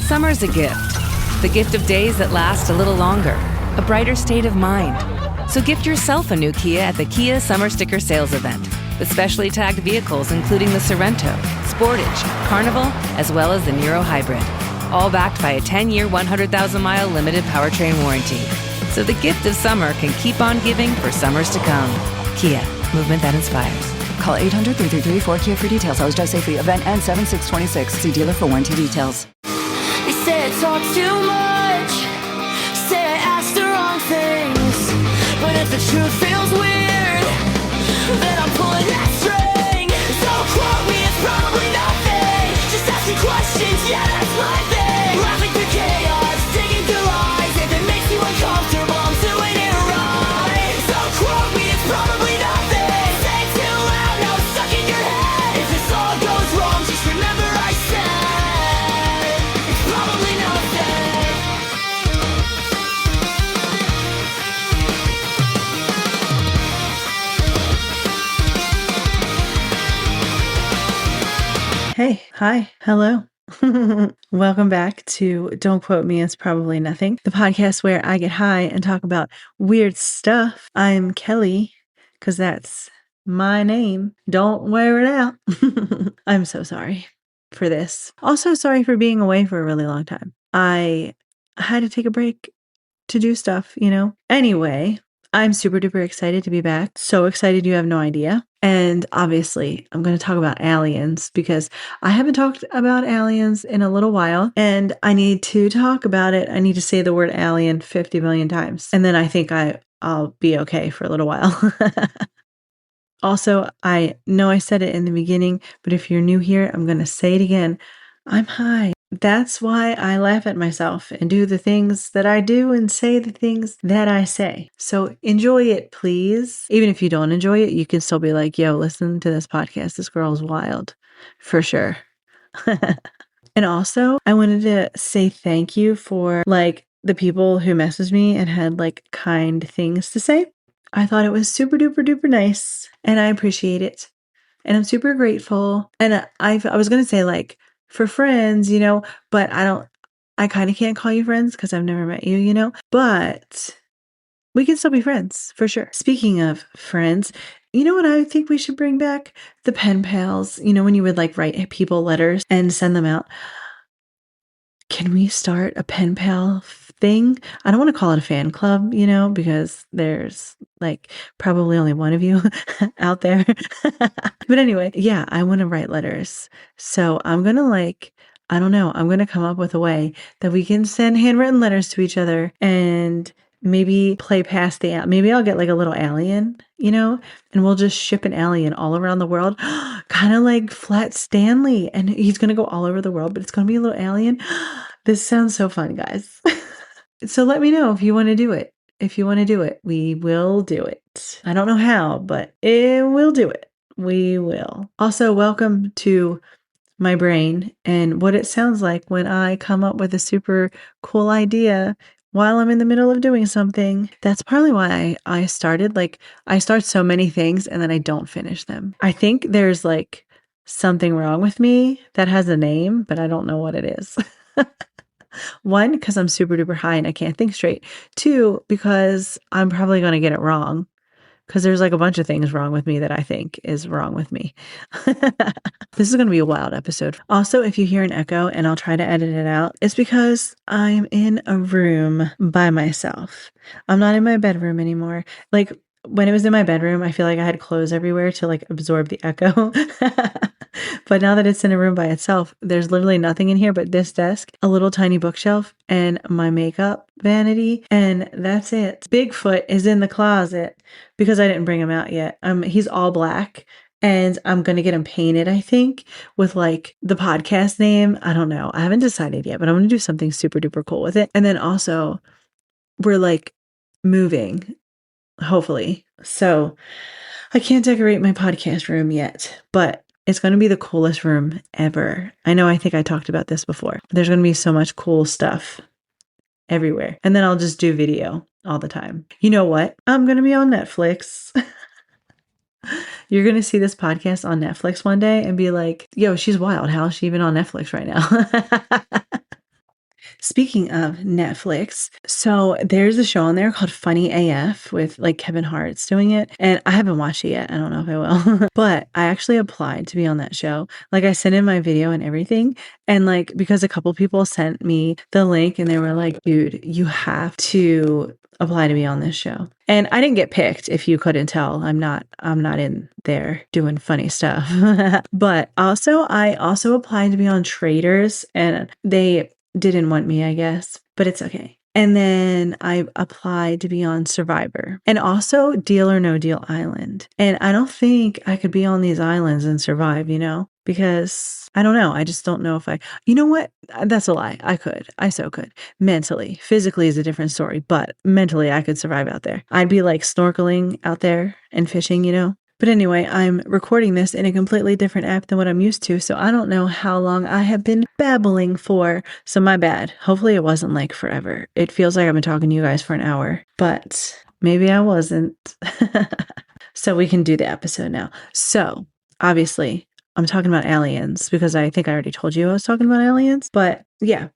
Summer's a gift. The gift of days that last a little longer. A brighter state of mind. So gift yourself a new Kia at the Kia Summer Sticker Sales Event. With specially tagged vehicles including the Sorrento, Sportage, Carnival, as well as the Niro Hybrid. All backed by a 10-year, 100,000-mile limited powertrain warranty. So the gift of summer can keep on giving for summers to come. Kia, movement that inspires. Call 800-333-4KIA for details. Always drive safely. Event ends 7/6/26. See dealer for warranty details. They say I talk too much, say I ask the wrong things. But if the truth feels weird, then I'm pulling that string. So quote me, it's probably nothing. Just ask me questions, yeah, that's my thing. Laughing through chaos, digging through lies. If it makes you uncomfortable, I'm doing it right. So quote me, it's probably nothing. Say it too loud, now it's stuck in your head. If this all goes wrong, just remember I said it's probably nothing. Hey, hi, hello. Welcome back to Don't Quote Me, It's Probably Nothing, the podcast where I get high and talk about weird stuff. I'm Kelly, because that's my name. Don't wear it out. I'm so sorry for this. Also, sorry for being away for a really long time. I had to take a break to do stuff, Anyway, I'm super duper excited to be back. So excited you have no idea. And obviously, I'm going to talk about aliens because I haven't talked about aliens in a little while and I need to talk about it. I need to say the word alien 50 million times. And then I think I'll be okay for a little while. Also, I know I said it in the beginning, but if you're new here, I'm going to say it again. I'm high. That's why I laugh at myself and do the things that I do and say the things that I say. So enjoy it, please. Even if you don't enjoy it, you can still be like, yo, listen to this podcast. This girl is wild. For sure. And also, I wanted to say thank you for the people who messaged me and had kind things to say. I thought it was super duper duper nice and I appreciate it. And I'm super grateful. And I was going to say for friends, but I kind of can't call you friends because I've never met you, but we can still be friends for sure. Speaking of friends, you know what I think we should bring back? The pen pals, when you would write people letters and send them out. Can we start a pen pal thing? I don't want to call it a fan club, because there's probably only one of you out there. But anyway, yeah, I want to write letters. So I'm going to I don't know, I'm going to come up with a way that we can send handwritten letters to each other and maybe play past maybe I'll get a little alien, and we'll just ship an alien all around the world, kind of like Flat Stanley. And he's going to go all over the world, but it's going to be a little alien. This sounds so fun, guys. So let me know if you want to do it. If you want to do it, we will do it. I don't know how, but we'll do it. We will. Also, welcome to my brain and what it sounds like when I come up with a super cool idea while I'm in the middle of doing something. That's partly why I started. I start so many things and then I don't finish them. I think there's something wrong with me that has a name, but I don't know what it is. One, because I'm super duper high and I can't think straight. Two, because I'm probably going to get it wrong. Because there's a bunch of things wrong with me that I think is wrong with me. This is going to be a wild episode. Also, if you hear an echo, and I'll try to edit it out, it's because I'm in a room by myself. I'm not in my bedroom anymore. When it was in my bedroom, I feel like I had clothes everywhere to absorb the echo. But now that it's in a room by itself, there's literally nothing in here but this desk, a little tiny bookshelf, and my makeup vanity, and that's it. Bigfoot is in the closet because I didn't bring him out yet. He's all black, and I'm gonna get him painted, I think, with the podcast name. I don't know. I haven't decided yet, but I'm gonna do something super duper cool with it. And then also, we're moving, hopefully. So I can't decorate my podcast room yet, but it's going to be the coolest room ever. I think I talked about this before. There's going to be so much cool stuff everywhere. And then I'll just do video all the time. You know what? I'm going to be on Netflix. You're going to see this podcast on Netflix one day and be like, yo, she's wild. How is she even on Netflix right now? speaking of Netflix, so there's a show on there called Funny AF with like Kevin Hart's doing it. And I haven't watched it yet. I don't know if I will, but I actually applied to be on that show. Like I sent in my video and everything. And like, because a couple people sent me the link and they were like, dude, you have to apply to be on this show. And I didn't get picked, if you couldn't tell. I'm not in there doing funny stuff. But I also applied to be on Traders and they didn't want me, I guess, but it's okay. And then I applied to be on Survivor and also Deal or No Deal Island. And I don't think I could be on these islands and survive, because I don't know. I just don't know if you know what? That's a lie. I could. I so could. Mentally. Physically is a different story, but mentally I could survive out there. I'd be like snorkeling out there and fishing. But anyway, I'm recording this in a completely different app than what I'm used to, so I don't know how long I have been babbling for, so my bad. Hopefully it wasn't like forever. It feels like I've been talking to you guys for an hour, but maybe I wasn't. So we can do the episode now. So, obviously, I'm talking about aliens because I think I already told you I was talking about aliens, but yeah.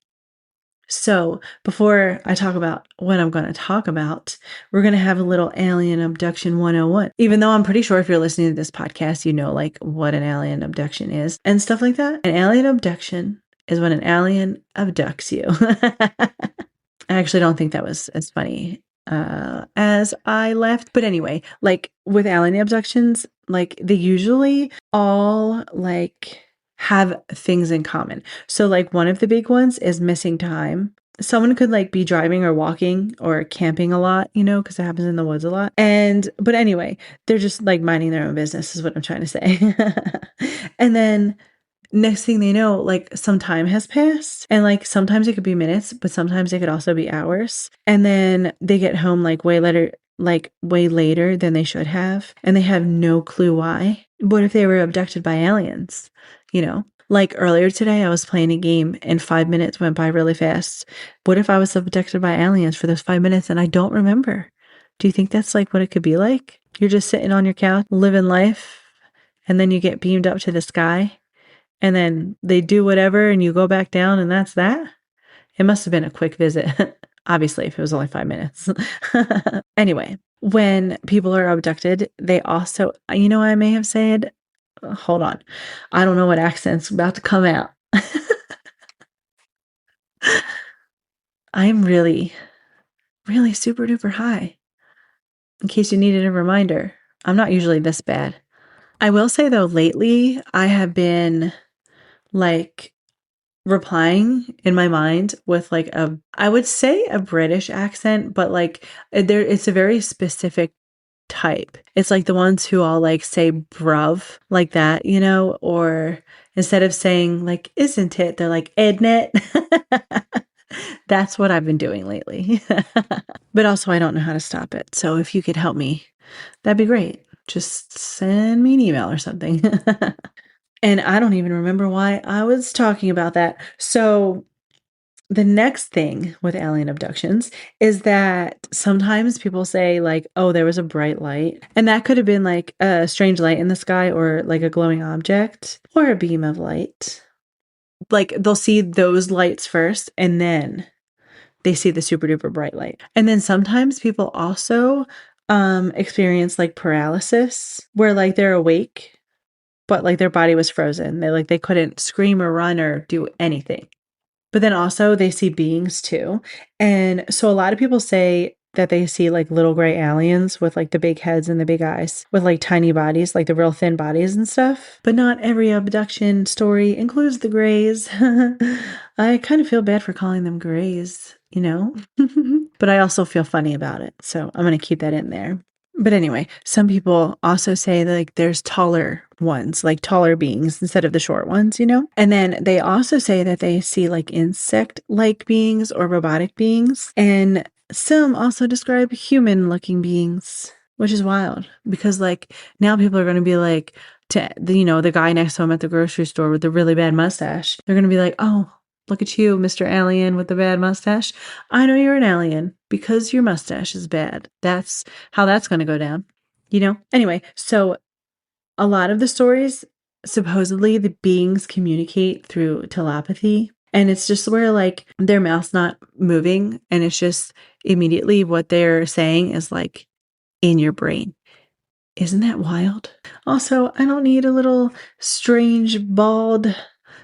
So before I talk about what I'm going to talk about, we're going to have a little alien abduction 101. Even though I'm pretty sure if you're listening to this podcast, you know like what an alien abduction is and stuff like that. An alien abduction is when an alien abducts you. I actually don't think that was as funny as I laughed. But anyway, like with alien abductions, like they usually all like have things in common. So like one of the big ones is missing time. Someone could like be driving or walking or camping a lot, because it happens in the woods a lot. But anyway, they're just like minding their own business is what I'm trying to say. And then next thing they know, like some time has passed and like sometimes it could be minutes, but sometimes it could also be hours. And then they get home like way later than they should have. And they have no clue why. What if they were abducted by aliens? Like earlier today, I was playing a game and 5 minutes went by really fast. What if I was abducted by aliens for those 5 minutes and I don't remember? Do you think that's like what it could be like? You're just sitting on your couch, living life, and then you get beamed up to the sky and then they do whatever and you go back down and that's that? It must have been a quick visit. Obviously, if it was only 5 minutes. Anyway, when people are abducted, they also, I may have said, hold on. I don't know what accent's about to come out. I'm really, really super duper high. In case you needed a reminder, I'm not usually this bad. I will say though, lately I have been like replying in my mind with like I would say a British accent, but like it's a very specific type. It's like the ones who all like say bruv like that, or instead of saying like isn't it, they're like isn't it. That's what I've been doing lately. But also I don't know how to stop it. So if you could help me, that'd be great. Just send me an email or something. And I don't even remember why I was talking about that. So the next thing with alien abductions is that sometimes people say like, oh, there was a bright light. And that could have been like a strange light in the sky or like a glowing object or a beam of light. Like they'll see those lights first and then they see the super duper bright light. And then sometimes people also experience like paralysis where like they're awake, but like their body was frozen. They couldn't scream or run or do anything. But then also they see beings too. And so a lot of people say that they see like little gray aliens with like the big heads and the big eyes with like tiny bodies, like the real thin bodies and stuff. But not every abduction story includes the grays. I kind of feel bad for calling them grays, but I also feel funny about it. So I'm going to keep that in there. But anyway, some people also say that, like there's taller ones, like taller beings instead of the short ones, And then they also say that they see like insect-like beings or robotic beings. And some also describe human-looking beings, which is wild because like now people are going to be like, the guy next to him at the grocery store with the really bad mustache. They're going to be like, oh, look at you, Mr. Alien with the bad mustache. I know you're an alien because your mustache is bad. That's how that's going to go down, Anyway, so a lot of the stories, supposedly the beings communicate through telepathy. And it's just where like their mouth's not moving, and it's just immediately what they're saying is like in your brain. Isn't that wild? Also, I don't need a little strange, bald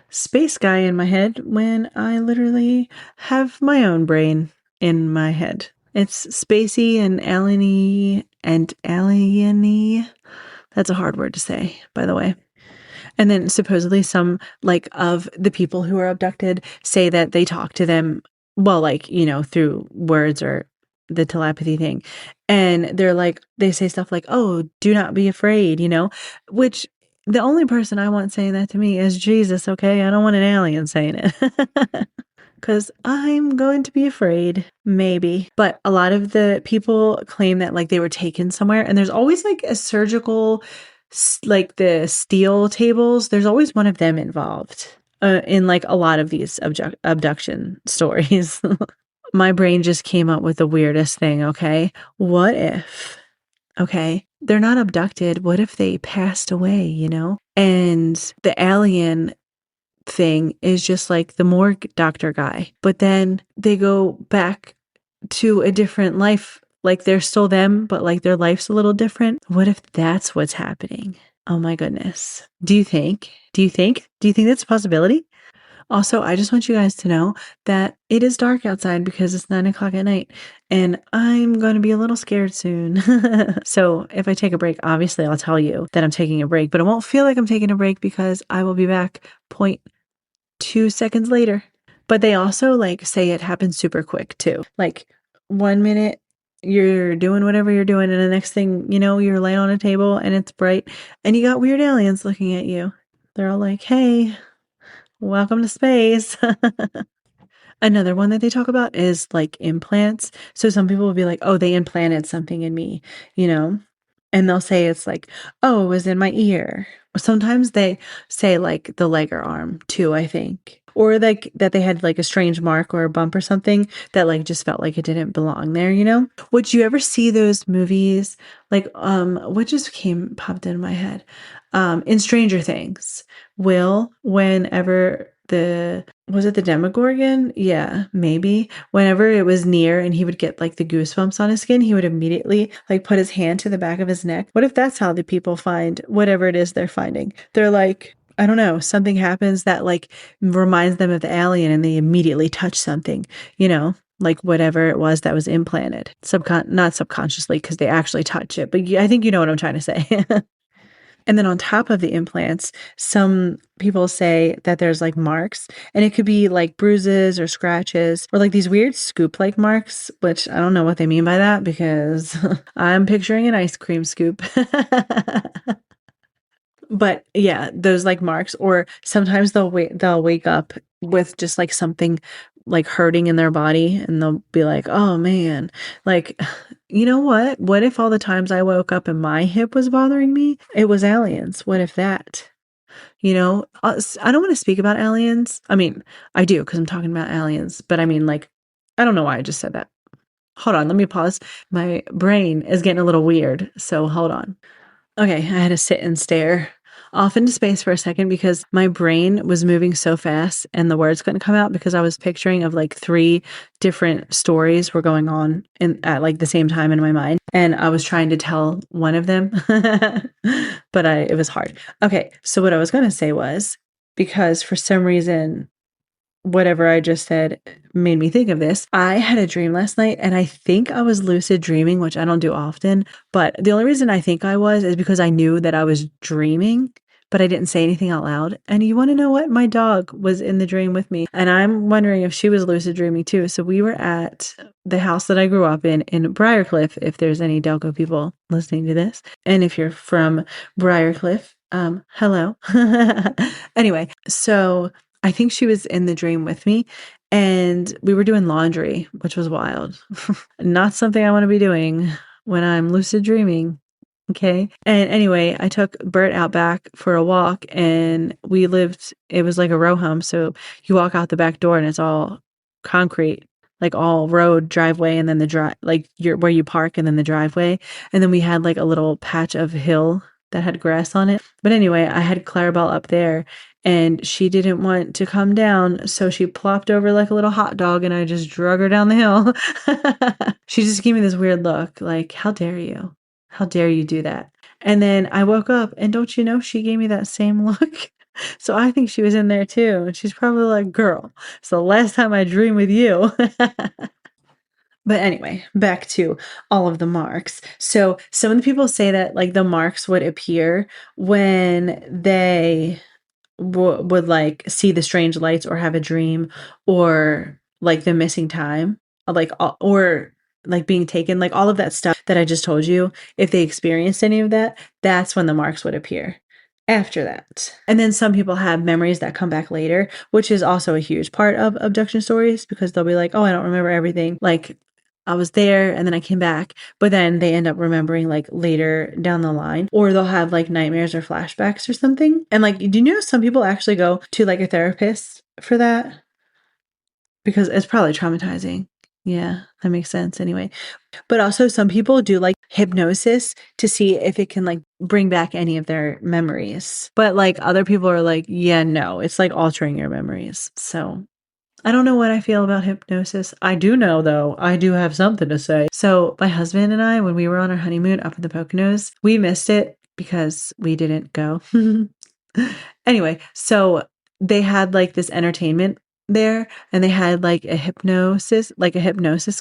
space guy in my head when I literally have my own brain in my head. It's spacey and alieny and alieny. That's a hard word to say, by the way. And then supposedly some like of the people who are abducted say that they talk to them, well, like, you know, through words or the telepathy thing. And they're like, they say stuff like, oh, do not be afraid, you know, which the only person I want saying that to me is Jesus, okay? I don't want an alien saying it. Because I'm going to be afraid, maybe. But a lot of the people claim that like they were taken somewhere, and there's always like a surgical, like the steel tables, there's always one of them involved in like a lot of these abduction stories. My brain just came up with the weirdest thing, okay? What if, okay, they're not abducted? What if they passed away, you know? And the alien thing is just like the morgue doctor guy, but then they go back to a different life. Like they're still them, but like their life's a little different. What if that's what's happening? Oh my goodness. Do you think that's a possibility? Also, I just want you guys to know that it is dark outside because it's 9:00 at night, and I'm going to be a little scared soon. So if I take a break, obviously I'll tell you that I'm taking a break, but it won't feel like I'm taking a break because I will be back 0.2 seconds later. But they also like say it happens super quick too. Like 1 minute you're doing whatever you're doing, and the next thing you know, you're laying on a table and it's bright and you got weird aliens looking at you. They're all like, hey, welcome to space. Another one that they talk about is like implants. So some people will be like, oh, they implanted something in me, you know? And they'll say it's like, oh, it was in my ear. Sometimes they say like the leg or arm too, I think. Or like that they had like a strange mark or a bump or something that like just felt like it didn't belong there, you know? Would you ever see those movies? Like, what just popped in my head? In Stranger Things, whenever was it the Demogorgon? Yeah, maybe. Whenever it was near and he would get like the goosebumps on his skin, he would immediately like put his hand to the back of his neck. What if that's how the people find whatever it is they're finding? They're like, I don't know, something happens that like reminds them of the alien and they immediately touch something, you know, like whatever it was that was implanted. Not subconsciously because they actually touch it, but I think you know what I'm trying to say. And then on top of the implants, some people say that there's like marks, and it could be like bruises or scratches or like these weird scoop-like marks, which I don't know what they mean by that because I'm picturing an ice cream scoop. But yeah, those like marks, or sometimes they'll wake up with just like something like hurting in their body, and they'll be like, "Oh man, like, you know what? What if all the times I woke up and my hip was bothering me, it was aliens? What if that?" You know, I don't want to speak about aliens. I mean, I do because I'm talking about aliens, but I mean, like, I don't know why I just said that. Hold on, let me pause. My brain is getting a little weird, so hold on. Okay, I had to sit and stare off into space for a second because my brain was moving so fast and the words couldn't come out because I was picturing of like 3 different stories were going on at like the same time in my mind, and I was trying to tell one of them, but it was hard. Okay, so what I was going to say was, because for some reason whatever I just said made me think of this. I had a dream last night, and I think I was lucid dreaming, which I don't do often. But the only reason I think I was is because I knew that I was dreaming, but I didn't say anything out loud. And you want to know what? My dog was in the dream with me, and I'm wondering if she was lucid dreaming too. So we were at the house that I grew up in Briarcliff, if there's any Delco people listening to this. And if you're from Briarcliff, hello. Anyway, so I think she was in the dream with me, and we were doing laundry, which was wild. Not something I want to be doing when I'm lucid dreaming. Okay. And anyway, I took Bert out back for a walk, and it was like a row home. So you walk out the back door and it's all concrete, like all road, driveway, and then where you park, and then the driveway. And then we had like a little patch of hill that had grass on it. But anyway, I had Clarabelle up there, and she didn't want to come down, so she plopped over like a little hot dog, and I just drug her down the hill. She just gave me this weird look, like, how dare you? How dare you do that? And then I woke up, and don't you know, she gave me that same look. So I think she was in there too. And she's probably like, girl, it's the last time I dream with you. But anyway, back to all of the marks. So some of the people say that like the marks would appear when they would like see the strange lights or have a dream, or like the missing time, or like being taken, like all of that stuff that I just told you. If they experienced any of that, that's when the marks would appear after that. And then some people have memories that come back later, which is also a huge part of abduction stories, because they'll be like, oh, I don't remember everything. Like, I was there and then I came back, but then they end up remembering like later down the line, or they'll have like nightmares or flashbacks or something. And like, do you know some people actually go to like a therapist for that? Because it's probably traumatizing. Yeah, that makes sense anyway. But also some people do like hypnosis to see if it can like bring back any of their memories. But like other people are like, yeah, no, it's like altering your memories. So I don't know what I feel about hypnosis. I do know, though, I do have something to say. So my husband and I, when we were on our honeymoon up in the Poconos, we missed it because we didn't go. Anyway, so they had like this entertainment there, and they had like a hypnosis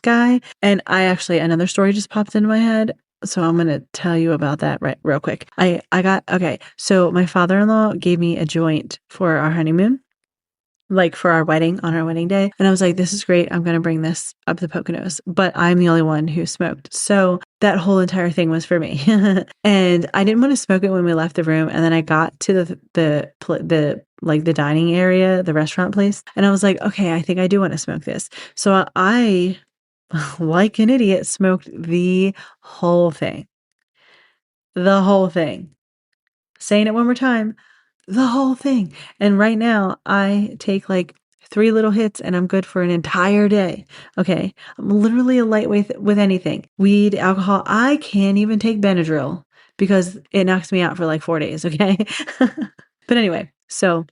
guy. And another story just popped into my head. So I'm going to tell you about that real quick. Okay. So my father-in-law gave me a joint for our honeymoon, like for our wedding, on our wedding day. And I was like, this is great. I'm going to bring this up the Poconos, but I'm the only one who smoked. So that whole entire thing was for me. And I didn't want to smoke it when we left the room. And then I got to the dining area, the restaurant place. And I was like, okay, I think I do want to smoke this. So I, like an idiot, smoked the whole thing. The whole thing. Saying it one more time. The whole thing. And right now I take like 3 little hits and I'm good for an entire day. Okay. I'm literally a lightweight with anything. Weed, alcohol. I can't even take Benadryl because it knocks me out for like 4 days. Okay. But anyway, so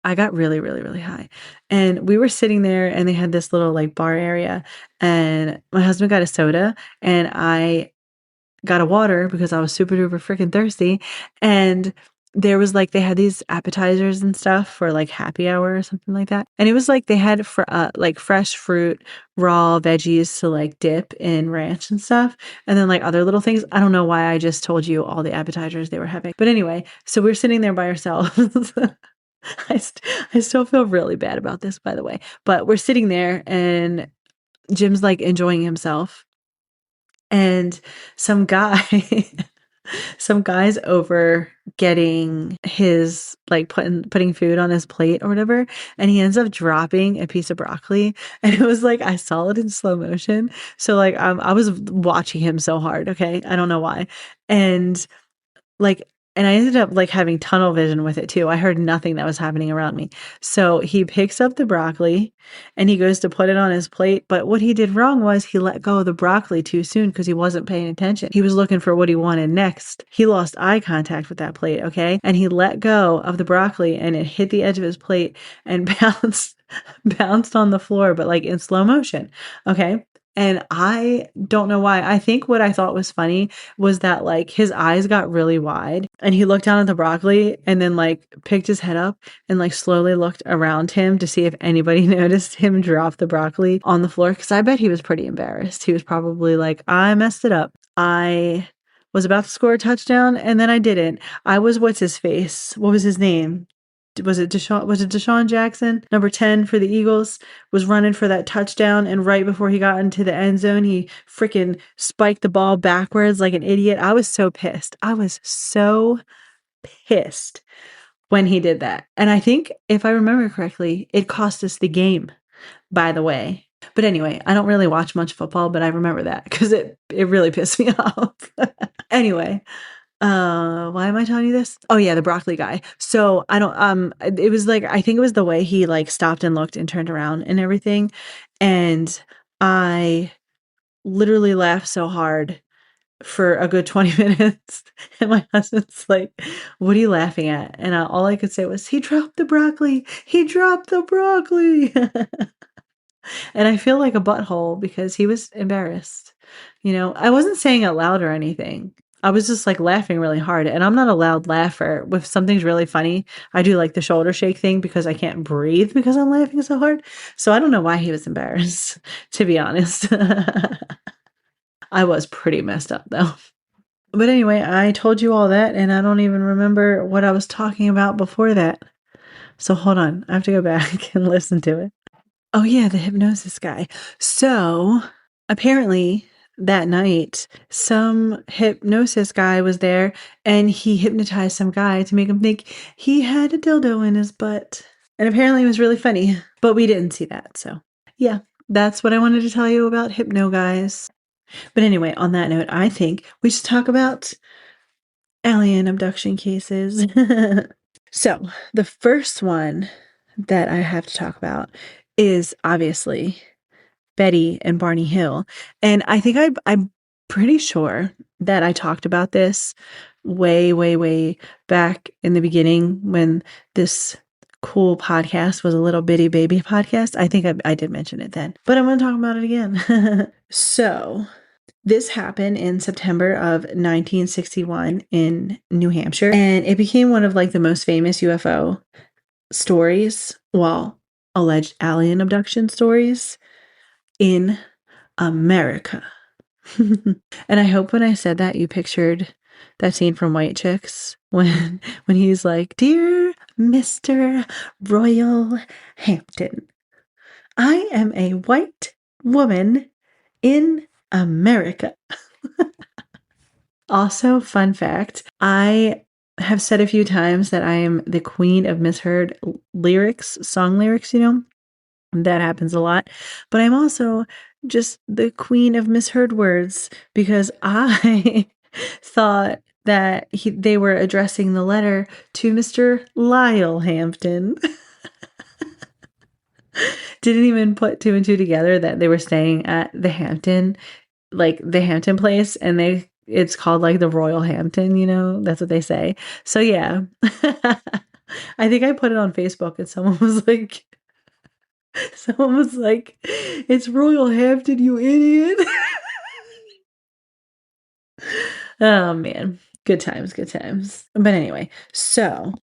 I got really, really, really high, and we were sitting there and they had this little like bar area, and my husband got a soda and I got a water because I was super duper freaking thirsty. And there was like, they had these appetizers and stuff for like happy hour or something like that. And it was like, they had for like fresh fruit, raw veggies to like dip in ranch and stuff. And then like other little things. I don't know why I just told you all the appetizers they were having. But anyway, so we're sitting there by ourselves. I still feel really bad about this, by the way, but we're sitting there and Jim's like enjoying himself. And some guy's over getting his, like, putting food on his plate or whatever, and he ends up dropping a piece of broccoli, and it was like, I saw it in slow motion. So like, I was watching him so hard, okay? I don't know why. And like, and I ended up like having tunnel vision with it too. I heard nothing that was happening around me. So he picks up the broccoli and he goes to put it on his plate. But what he did wrong was he let go of the broccoli too soon because he wasn't paying attention. He was looking for what he wanted next. He lost eye contact with that plate, okay? And he let go of the broccoli and it hit the edge of his plate and bounced on the floor, but like in slow motion, okay? And I don't know why. I think what I thought was funny was that like his eyes got really wide and he looked down at the broccoli and then like picked his head up and like slowly looked around him to see if anybody noticed him drop the broccoli on the floor. Cause I bet he was pretty embarrassed. He was probably like, I messed it up. I was about to score a touchdown and then I didn't. I was, what's his face? What was his name? Was it Deshaun Jackson, number 10 for the Eagles, was running for that touchdown, and right before he got into the end zone, he freaking spiked the ball backwards like an idiot. I was so pissed. I was so pissed when he did that. And I think, if I remember correctly, it cost us the game, by the way. But anyway, I don't really watch much football, but I remember that because it really pissed me off. Anyway. Why am I telling you this? Oh yeah, the broccoli guy. So I don't, it was like, I think it was the way he like stopped and looked and turned around and everything. And I literally laughed so hard for a good 20 minutes. And my husband's like, what are you laughing at? And all I could say was, he dropped the broccoli. He dropped the broccoli. And I feel like a butthole because he was embarrassed. You know, I wasn't saying it loud or anything. I was just like laughing really hard. And I'm not a loud laugher. If something's really funny, I do like the shoulder shake thing because I can't breathe because I'm laughing so hard. So I don't know why he was embarrassed, to be honest. I was pretty messed up though. But anyway, I told you all that and I don't even remember what I was talking about before that. So hold on. I have to go back and listen to it. Oh yeah, the hypnosis guy. So apparently that night, some hypnosis guy was there and he hypnotized some guy to make him think he had a dildo in his butt. And apparently it was really funny, but we didn't see that. So yeah, that's what I wanted to tell you about hypno guys. But anyway, on that note, I think we should talk about alien abduction cases. So the first one that I have to talk about is obviously Betty and Barney Hill. And I think I'm pretty sure that I talked about this way back in the beginning when this cool podcast was a little bitty baby podcast. I think I did mention it then, but I'm going to talk about it again. So this happened in September of 1961 in New Hampshire, and it became one of like the most famous UFO stories, well, alleged alien abduction stories in America. And I hope when I said that you pictured that scene from White Chicks when he's like, "Dear Mr. Royal Hampton, I am a white woman in America." Also, fun fact, I have said a few times that I am the queen of misheard lyrics, song lyrics, you know. That happens a lot. But I'm also just the queen of misheard words because I thought that they were addressing the letter to Mr. Lyle Hampton. Didn't even put two and two together that they were staying at the Hampton, like the Hampton place, and it's called like the Royal Hampton, you know, that's what they say. So yeah, I think I put it on Facebook and someone was like, it's Royal Hampton, you idiot. Oh man, good times. But anyway, so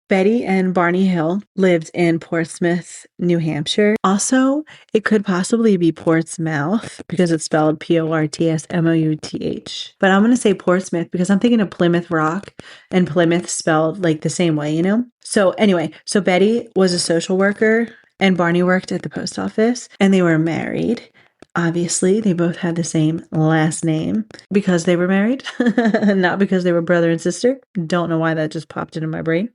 Betty and Barney Hill lived in Portsmouth, New Hampshire. Also, it could possibly be Portsmouth because it's spelled Portsmouth. But I'm going to say Portsmouth because I'm thinking of Plymouth Rock and Plymouth spelled like the same way, you know? So anyway, so Betty was a social worker and Barney worked at the post office and they were married. Obviously, they both had the same last name because they were married, not because they were brother and sister. Don't know why that just popped into my brain.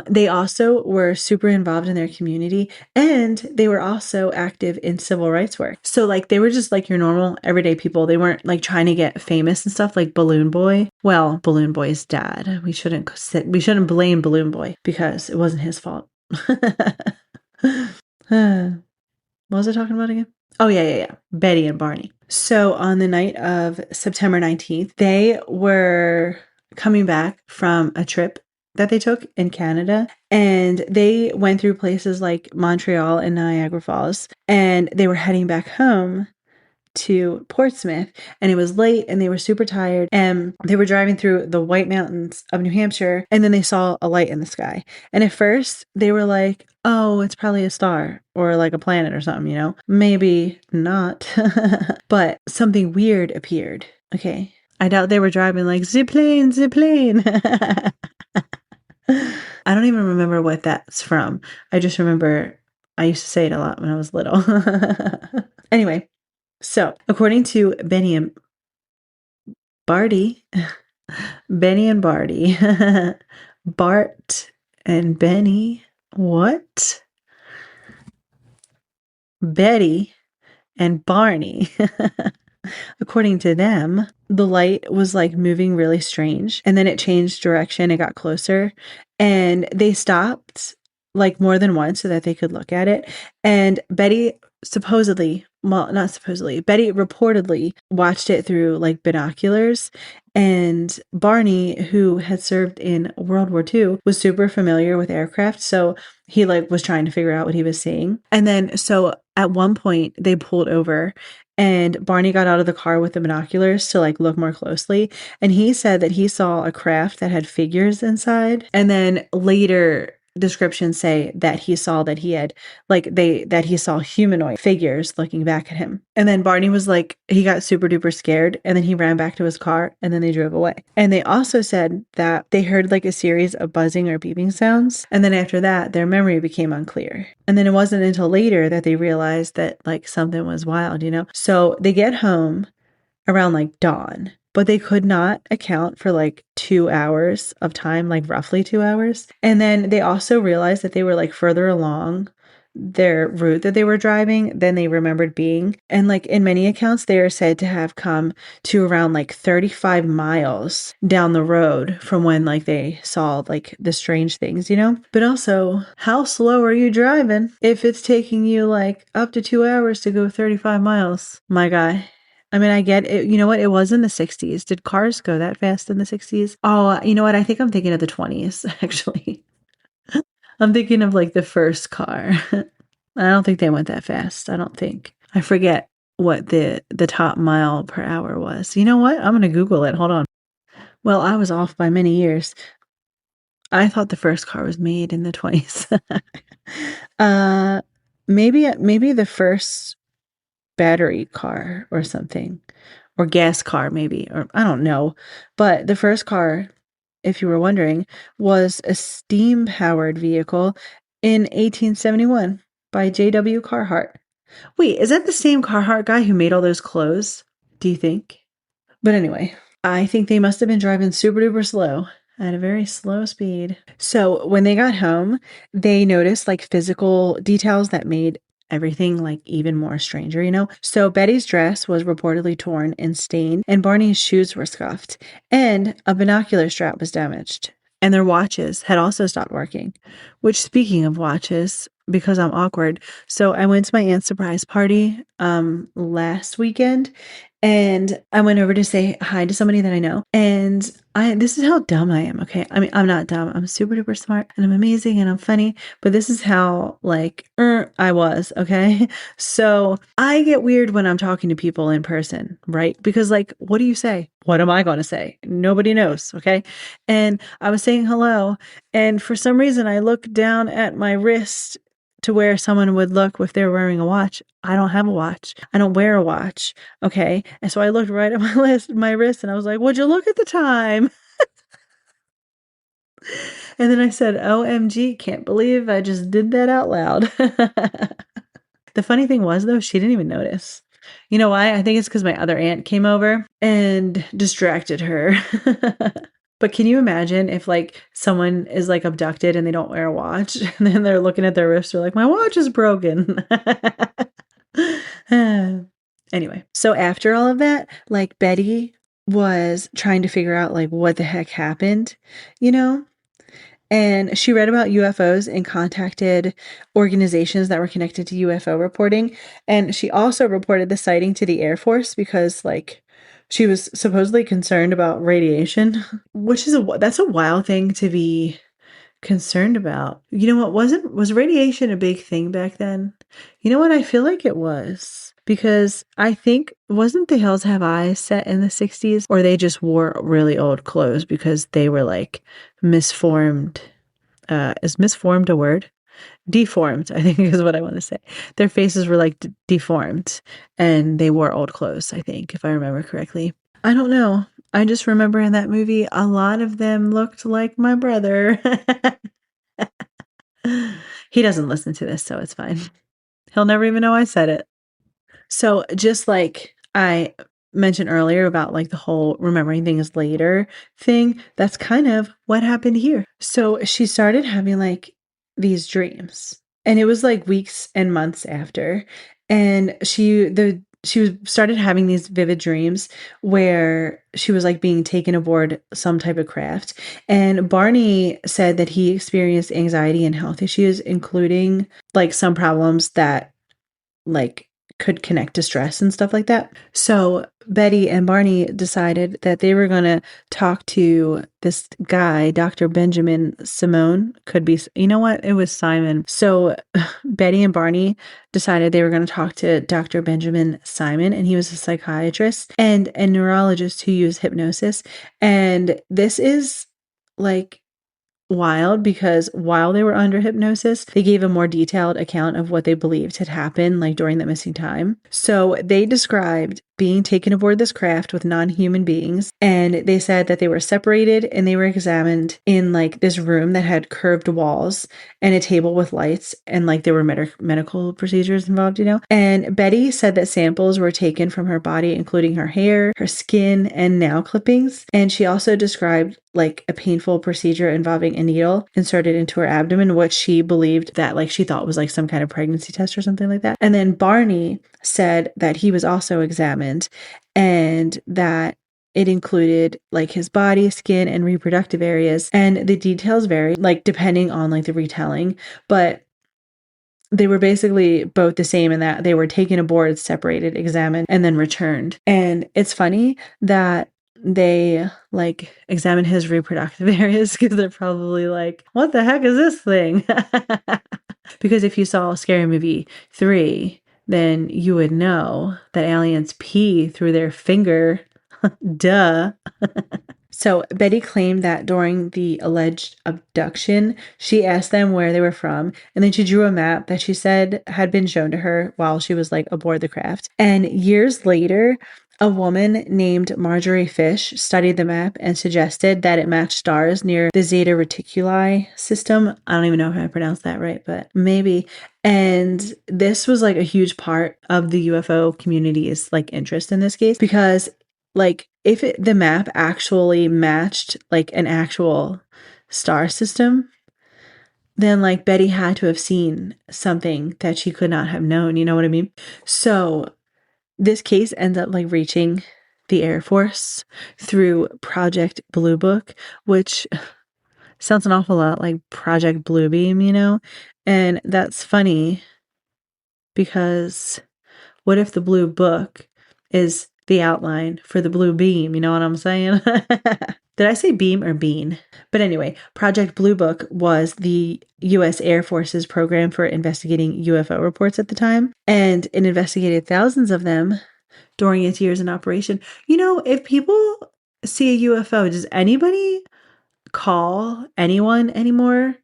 They also were super involved in their community and they were also active in civil rights work. So like they were just like your normal everyday people. They weren't like trying to get famous and stuff like Balloon Boy. Well, Balloon Boy's dad. We shouldn't blame Balloon Boy because it wasn't his fault. What was I talking about again? Oh, yeah. Betty and Barney. So on the night of September 19th, they were coming back from a trip that they took in Canada. And they went through places like Montreal and Niagara Falls. And they were heading back home to Portsmouth. And it was late and they were super tired. And they were driving through the White Mountains of New Hampshire. And then they saw a light in the sky. And at first they were like, oh, it's probably a star or like a planet or something, you know? Maybe not. But something weird appeared. Okay. I doubt they were driving like zip plane. I don't even remember what that's from. I just remember I used to say it a lot when I was little. Anyway, so according to Benny and Barty, Bart and Benny, what? Betty and Barney. According to them, the light was like moving really strange and then it changed direction. It got closer and they stopped like more than once so that they could look at it. And Betty supposedly, well, not supposedly, Betty reportedly watched it through like binoculars. And Barney, who had served in World War II, was super familiar with aircraft. So he like was trying to figure out what he was seeing. And then so at one point they pulled over and Barney got out of the car with the binoculars to like look more closely. And he said that he saw a craft that had figures inside. And then later descriptions say that he saw that he had that he saw humanoid figures looking back at him. And then Barney was like, he got super duper scared and then he ran back to his car and then they drove away. And they also said that they heard like a series of buzzing or beeping sounds. And then after that, their memory became unclear. And then it wasn't until later that they realized that like something was wild, you know? So they get home around like dawn, but they could not account for like 2 hours of time, like roughly 2 hours. And then they also realized that they were like further along their route that they were driving than they remembered being. And like in many accounts, they are said to have come to around like 35 miles down the road from when like they saw like the strange things, you know? But also, how slow are you driving if it's taking you like up to 2 hours to go 35 miles? My guy. I mean, I get it. You know what? It was in the 60s. Did cars go that fast in the 60s? Oh, you know what? I think I'm thinking of the 20s, actually. I'm thinking of like the first car. I don't think they went that fast. I don't think. I forget what the top mile per hour was. You know what? I'm going to Google it. Hold on. Well, I was off by many years. I thought the first car was made in the 20s. Maybe the first battery car or something, or gas car maybe, or I don't know. But the first car, if you were wondering, was a steam-powered vehicle in 1871 by J.W. Carhart. Wait, is that the same Carhart guy who made all those clothes? Do you think? But anyway, I think they must have been driving super duper slow at a very slow speed. So when they got home, they noticed like physical details that made everything like even more stranger, you know? So Betty's dress was reportedly torn and stained, and Barney's shoes were scuffed, and a binocular strap was damaged. And their watches had also stopped working. Which, speaking of watches, because I'm awkward, so I went to my aunt's surprise party last weekend, and I went over to say hi to somebody that I know. And this is how dumb I am, okay? I mean, I'm not dumb. I'm super duper smart and I'm amazing and I'm funny, but this is how like I was, okay? So I get weird when I'm talking to people in person, right? Because like, what do you say? What am I going to say? Nobody knows, okay? And I was saying hello, and for some reason I looked down at my wrist to where someone would look if they were wearing a watch. I don't have a watch. I don't wear a watch. Okay. And so I looked right at my wrist and I was like, would you look at the time? And then I said, OMG, can't believe I just did that out loud. The funny thing was though, she didn't even notice. You know why? I think it's because my other aunt came over and distracted her. But can you imagine if like someone is like abducted and they don't wear a watch and then they're looking at their wrist, they're like, my watch is broken. Anyway, so after all of that, like Betty was trying to figure out like what the heck happened, you know? And she read about UFOs and contacted organizations that were connected to UFO reporting. And she also reported the sighting to the Air Force because like she was supposedly concerned about radiation, which is that's a wild thing to be concerned about. You know what, was radiation a big thing back then? You know what, I feel like it was, because I think, wasn't The Hills Have Eyes set in the 60s, or they just wore really old clothes because they were like misformed. Is misformed a word? Deformed, I think is what I want to say. Their faces were like deformed and they wore old clothes, I think, if I remember correctly. I don't know. I just remember in that movie, a lot of them looked like my brother. He doesn't listen to this, so it's fine. He'll never even know I said it. So just like I mentioned earlier about like the whole remembering things later thing, that's kind of what happened here. So she started having like these dreams, and it was like weeks and months after, and she started having these vivid dreams where she was like being taken aboard some type of craft. And Barney said that he experienced anxiety and health issues, including like some problems that like could connect to stress and stuff like that. So Betty and Barney decided that they were going to talk to this guy, Dr. Benjamin Simone. Could be, you know what? It was Simon. So Betty and Barney decided they were going to talk to Dr. Benjamin Simon, and he was a psychiatrist and a neurologist who used hypnosis. And this is like wild because while they were under hypnosis, they gave a more detailed account of what they believed had happened like during that missing time. So they described being taken aboard this craft with non-human beings, and they said that they were separated and they were examined in like this room that had curved walls and a table with lights, and like there were medical procedures involved, you know. And Betty said that samples were taken from her body, including her hair, her skin, and nail clippings. And she also described like a painful procedure involving a needle inserted into her abdomen, which she believed that like she thought was like some kind of pregnancy test or something like that. And then Barney said that he was also examined and that it included like his body, skin, and reproductive areas. And the details vary like depending on like the retelling, but they were basically both the same in that they were taken aboard, separated, examined, and then returned. And it's funny that they like examine his reproductive areas because they're probably like, what the heck is this thing? Because if you saw Scary Movie 3, then you would know that aliens pee through their finger. Duh. So Betty claimed that during the alleged abduction, she asked them where they were from, and then she drew a map that she said had been shown to her while she was like aboard the craft. And years later, a woman named Marjorie Fish studied the map and suggested that it matched stars near the Zeta Reticuli system. I don't even know if I pronounced that right, but maybe. And this was like a huge part of the UFO community's like interest in this case, because like if the map actually matched like an actual star system, then like Betty had to have seen something that she could not have known, you know what I mean? So this case ends up like reaching the Air Force through Project Blue Book, which sounds an awful lot like Project Bluebeam, you know? And that's funny because what if the Blue Book is the outline for the blue beam? You know what I'm saying? Did I say beam or bean? But anyway, Project Blue Book was the U.S. Air Force's program for investigating UFO reports at the time, and it investigated thousands of them during its years in operation. You know, if people see a UFO, does anybody call anyone anymore?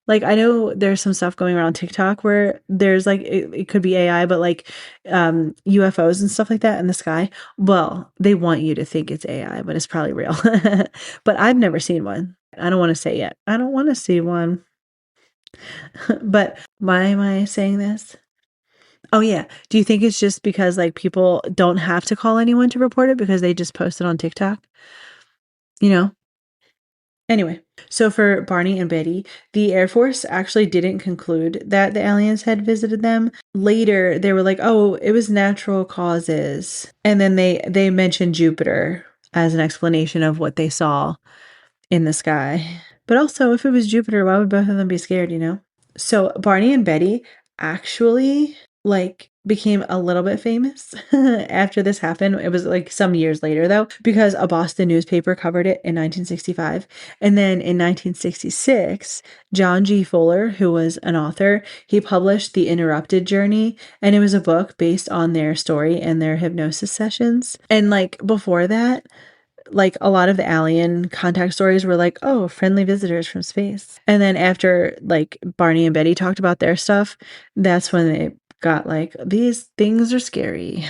Like, I know there's some stuff going around TikTok where there's like, it could be AI, but like UFOs and stuff like that in the sky. Well, they want you to think it's AI, but it's probably real. But I've never seen one. I don't want to say yet. I don't want to see one. But why am I saying this? Oh, yeah. Do you think it's just because like people don't have to call anyone to report it because they just post it on TikTok? You know? Anyway, so for Barney and Betty, the Air Force actually didn't conclude that the aliens had visited them. Later, they were like, oh, it was natural causes. And then they mentioned Jupiter as an explanation of what they saw in the sky. But also, if it was Jupiter, why would both of them be scared, you know? So Barney and Betty actually like became a little bit famous after this happened. It was like some years later though, because a Boston newspaper covered it in 1965. And then in 1966, John G. Fuller, who was an author, he published The Interrupted Journey, and it was a book based on their story and their hypnosis sessions. And like before that, like a lot of the alien contact stories were like, oh, friendly visitors from space. And then after like Barney and Betty talked about their stuff, that's when they got like, these things are scary.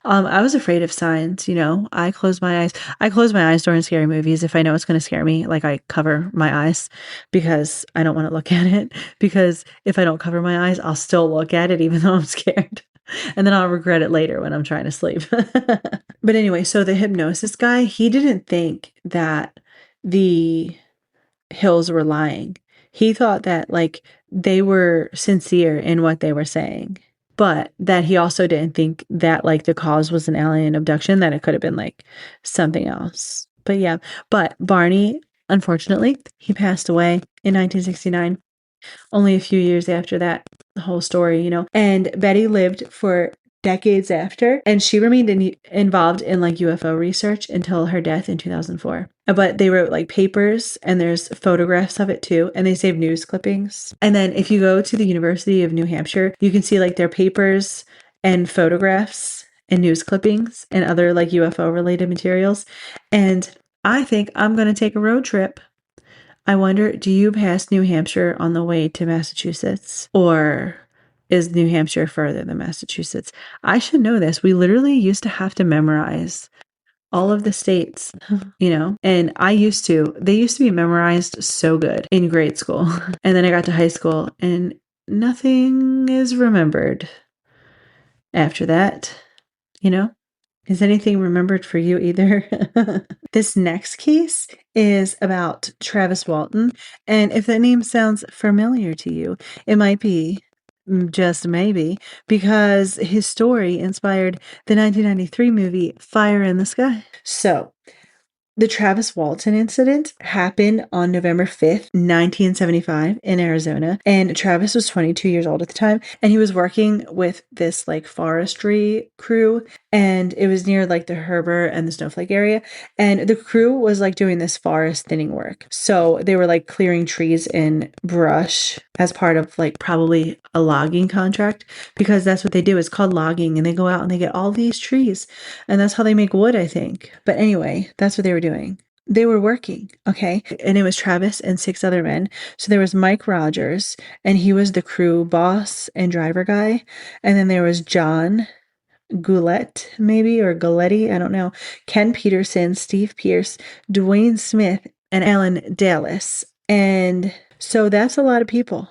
I was afraid of signs, you know. I close my eyes during scary movies. If I know it's going to scare me, like I cover my eyes because I don't want to look at it, because if I don't cover my eyes, I'll still look at it even though I'm scared. And then I'll regret it later when I'm trying to sleep. But anyway, so the hypnosis guy, he didn't think that the hills were lying. He thought that like they were sincere in what they were saying, but that he also didn't think that like the cause was an alien abduction, that it could have been like something else. But yeah, but Barney, unfortunately, he passed away in 1969. only a few years after that whole story, And Betty lived for decades after, and she remained involved in like UFO research until her death in 2004. But they wrote like papers, and there's photographs of it too, and they saved news clippings. And then if you go to the University of New Hampshire, you can see like their papers and photographs and news clippings and other like UFO related materials. And I think I'm going to take a road trip. I wonder, do you pass New Hampshire on the way to Massachusetts? Or is New Hampshire further than Massachusetts? I should know this. We literally used to have to memorize all of the states, and they used to be memorized so good in grade school. And then I got to high school and nothing is remembered after that, Is anything remembered for you either? This next case is about Travis Walton. And if that name sounds familiar to you, it might be, just maybe, because his story inspired the 1993 movie Fire in the Sky. So, the Travis Walton incident happened on November 5th, 1975 in Arizona. And Travis was 22 years old at the time. And he was working with this like forestry crew. And it was near like the Herbert and the Snowflake area. And the crew was like doing this forest thinning work. So they were like clearing trees and brush as part of like probably a logging contract, because that's what they do. It's called logging. And they go out and they get all these trees. And that's how they make wood, I think. But anyway, that's what they were doing. They were working, okay? And it was Travis and 6 other men. So there was Mike Rogers, and he was the crew boss and driver guy. And then there was John Goulet, maybe, or Galetti, I don't know. Ken Peterson, Steve Pierce, Dwayne Smith, and Alan Dallas. And so that's a lot of people,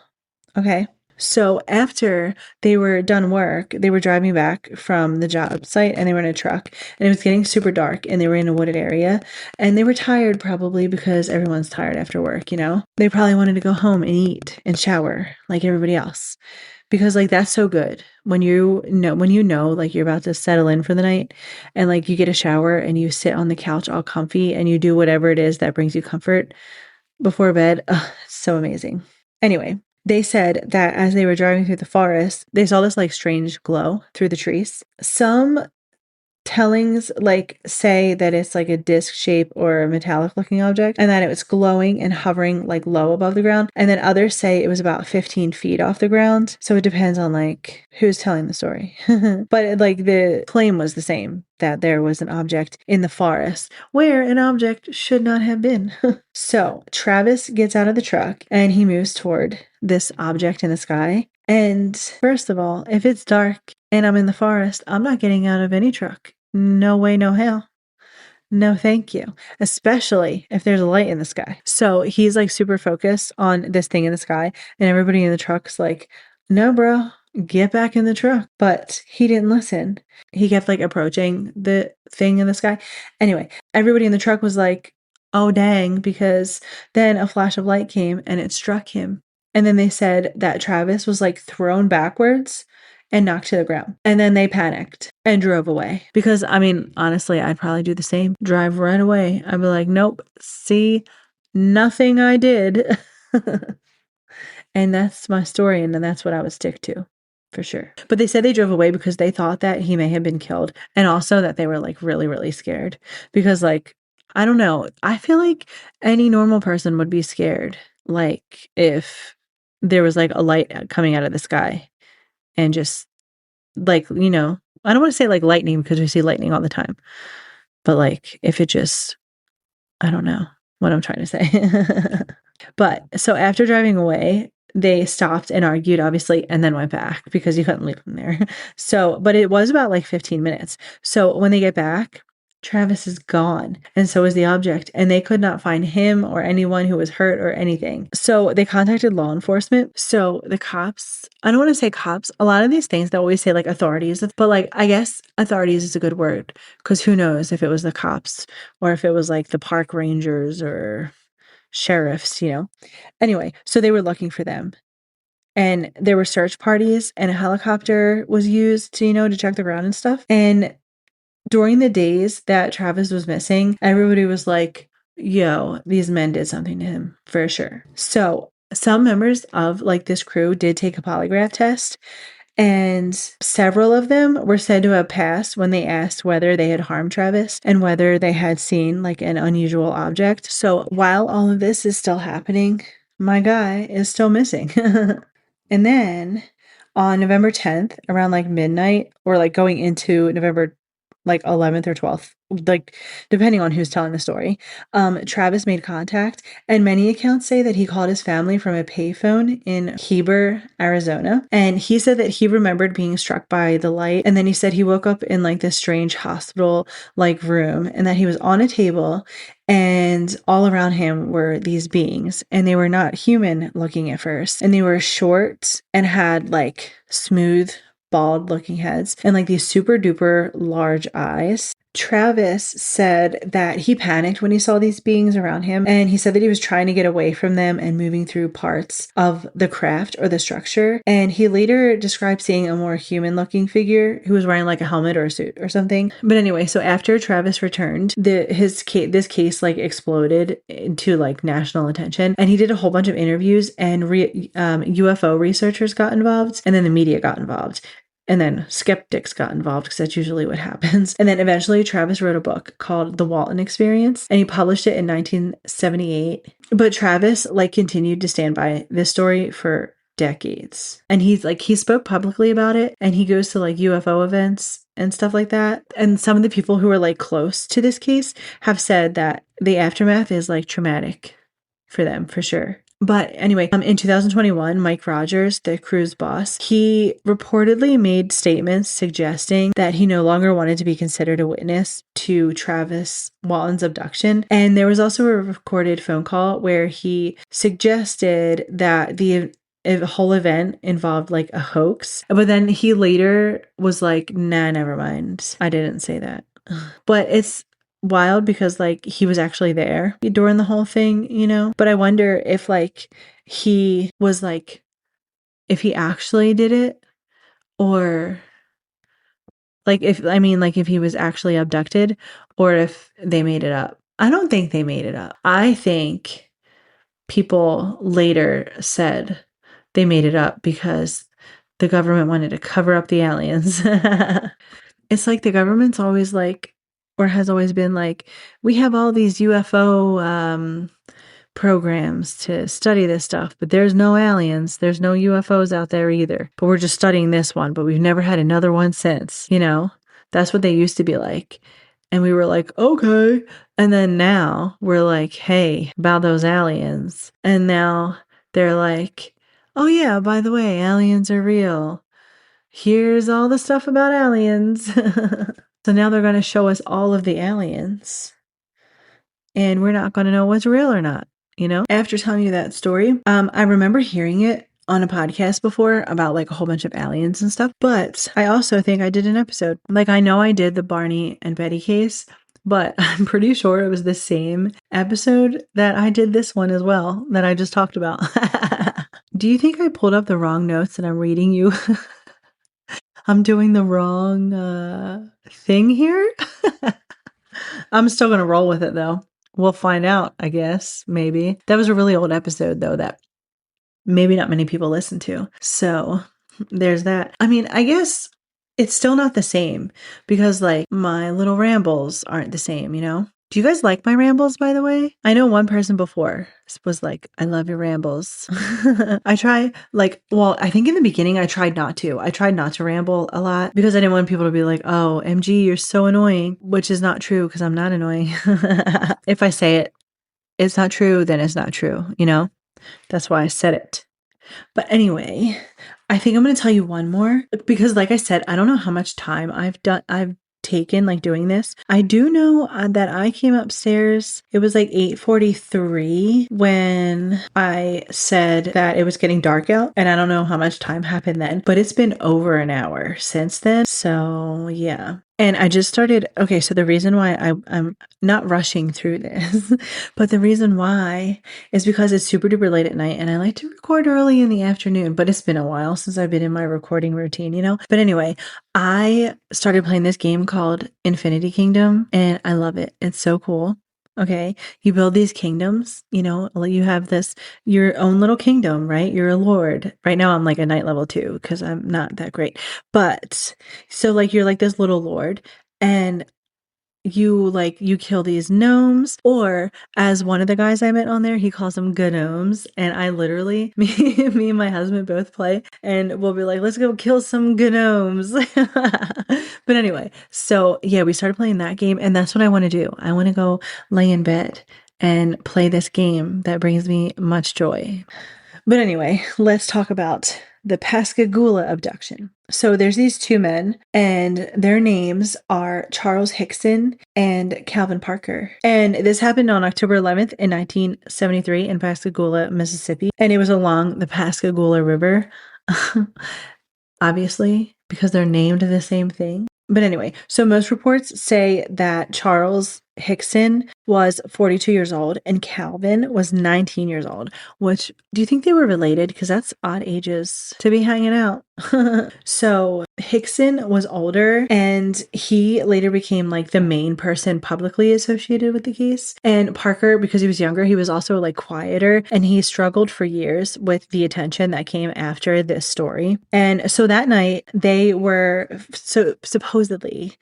okay? So after they were done work, they were driving back from the job site, and they were in a truck, and it was getting super dark, and they were in a wooded area, and they were tired probably because everyone's tired after work, They probably wanted to go home and eat and shower like everybody else, because like that's so good when you know like you're about to settle in for the night, and like you get a shower and you sit on the couch all comfy and you do whatever it is that brings you comfort before bed. Ugh, it's so amazing. Anyway, they said that as they were driving through the forest, they saw this like strange glow through the trees. Some tellings like say that it's like a disc shape or a metallic looking object, and that it was glowing and hovering like low above the ground. And then others say it was about 15 feet off the ground. So it depends on like who's telling the story. But like the claim was the same, that there was an object in the forest where an object should not have been. So Travis gets out of the truck and he moves toward this object in the sky. And first of all, if it's dark and I'm in the forest, I'm not getting out of any truck. No way, no how. No, thank you. Especially if there's a light in the sky. So he's like super focused on this thing in the sky, and everybody in the truck's like, no, bro, get back in the truck. But he didn't listen. He kept like approaching the thing in the sky. Anyway, everybody in the truck was like, oh, dang, because then a flash of light came and it struck him. And then they said that Travis was like thrown backwards and knocked to the ground. And then they panicked and drove away. Because, I mean, honestly, I'd probably do the same. Drive right away. I'd be like, nope, see, nothing I did. And that's my story. And then that's what I would stick to, for sure. But they said they drove away because they thought that he may have been killed. And also that they were like really, really scared. Because like, I don't know. I feel like any normal person would be scared. Like if there was like a light coming out of the sky. And just like, I don't want to say like lightning because we see lightning all the time. But like if it just, I don't know what I'm trying to say. But so after driving away, they stopped and argued, obviously, and then went back because you couldn't leave them there. So, but it was about like 15 minutes. So when they get back, Travis is gone, and so is the object, and they could not find him or anyone who was hurt or anything. So they contacted law enforcement. So the cops, I don't want to say cops, a lot of these things they always say like authorities, but like I guess authorities is a good word, because who knows if it was the cops or if it was like the park rangers or sheriffs, Anyway, so they were looking for them. And there were search parties, and a helicopter was used to, to check the ground and stuff. And during the days that Travis was missing, everybody was like, yo, these men did something to him for sure. So some members of like this crew did take a polygraph test, and several of them were said to have passed when they asked whether they had harmed Travis and whether they had seen like an unusual object. So while all of this is still happening, my guy is still missing. And then on November 10th, around like midnight, or like going into November like 11th or 12th, like depending on who's telling the story, Travis made contact, and many accounts say that he called his family from a payphone in Heber, Arizona, and he said that he remembered being struck by the light, and then he said he woke up in like this strange hospital like room, and that he was on a table, and all around him were these beings, and they were not human looking at first, and they were short and had like smooth bald looking heads and like these super duper large eyes. Travis said that he panicked when he saw these beings around him, and he said that he was trying to get away from them and moving through parts of the craft or the structure. And he later described seeing a more human looking figure who was wearing like a helmet or a suit or something. But anyway, so after Travis returned, this case like exploded into like national attention, and he did a whole bunch of interviews, and UFO researchers got involved, and then the media got involved. And then skeptics got involved, because that's usually what happens. And then eventually Travis wrote a book called The Walton Experience, and he published it in 1978. But Travis like continued to stand by this story for decades. And he spoke publicly about it, and he goes to like UFO events and stuff like that. And some of the people who are like close to this case have said that the aftermath is like traumatic for them, for sure. But anyway, in 2021, Mike Rogers, the crew's boss, he reportedly made statements suggesting that he no longer wanted to be considered a witness to Travis Walton's abduction. And there was also a recorded phone call where he suggested that the whole event involved like a hoax. But then he later was like, nah, never mind. I didn't say that. But it's wild because like he was actually there during the whole thing, you know? But I wonder if like he was like, if he actually did it, or like if he was actually abducted, or if they made it up. I don't think they made it up. I think people later said they made it up because the government wanted to cover up the aliens. It's like the government's always like, or has always been like, we have all these UFO programs to study this stuff, but there's no aliens, there's no UFOs out there either. But we're just studying this one, but we've never had another one since, you know? That's what they used to be like. And we were like, okay. And then now we're like, hey, about those aliens. And now they're like, oh yeah, by the way, aliens are real. Here's all the stuff about aliens. So now they're going to show us all of the aliens, and we're not going to know what's real or not, you know? After telling you that story, I remember hearing it on a podcast before about like a whole bunch of aliens and stuff, but I also think I did an episode. Like, I know I did the Barney and Betty case, but I'm pretty sure it was the same episode that I did this one as well, that I just talked about. Do you think I pulled up the wrong notes and I'm reading you? I'm doing the wrong thing here. I'm still going to roll with it though. We'll find out, I guess, maybe. That was a really old episode though that maybe not many people listen to. So there's that. I mean, I guess it's still not the same because like my little rambles aren't the same, you know? Do you guys like my rambles, by the way? I know one person before was like, I love your rambles. I try I think in the beginning I tried not to. I tried not to ramble a lot because I didn't want people to be like, oh, MG, you're so annoying, which is not true because I'm not annoying. If I say it's not true, then it's not true, you know? That's why I said it. But anyway, I think I'm going to tell you one more because like I said, I don't know how much time I've taken like doing this. I do know that I came upstairs, it was like 8:43 when I said that it was getting dark out, and I don't know how much time happened then, but it's been over an hour since then. So yeah. And I just started, okay, so the reason why I'm not rushing through this, but the reason why is because it's super duper late at night and I like to record early in the afternoon, but it's been a while since I've been in my recording routine, you know? But anyway, I started playing this game called Infinity Kingdom and I love it. It's so cool. Okay. You build these kingdoms, you have your own little kingdom, right? You're a lord. Right now I'm like a knight level 2 because I'm not that great. But so like you're like this little lord, and you kill these gnomes, or as one of the guys I met on there, he calls them gnomes, and I literally me and my husband both play, and we'll be like, let's go kill some gnomes. But anyway, so yeah, we started playing that game, and that's what I want to do. I want to go lay in bed and play this game that brings me much joy. But anyway, let's talk about the Pascagoula abduction. So there's these two men, and their names are Charles Hickson and Calvin Parker. And this happened on October 11th in 1973 in Pascagoula, Mississippi. And it was along the Pascagoula River, obviously, because they're named the same thing. But anyway, so most reports say that Charles Hickson was 42 years old and Calvin was 19 years old, which, do you think they were related? Because that's odd ages to be hanging out. So Hickson was older, and he later became like the main person publicly associated with the case. And Parker, because he was younger, he was also like quieter, and he struggled for years with the attention that came after this story. And so that night they were supposedly,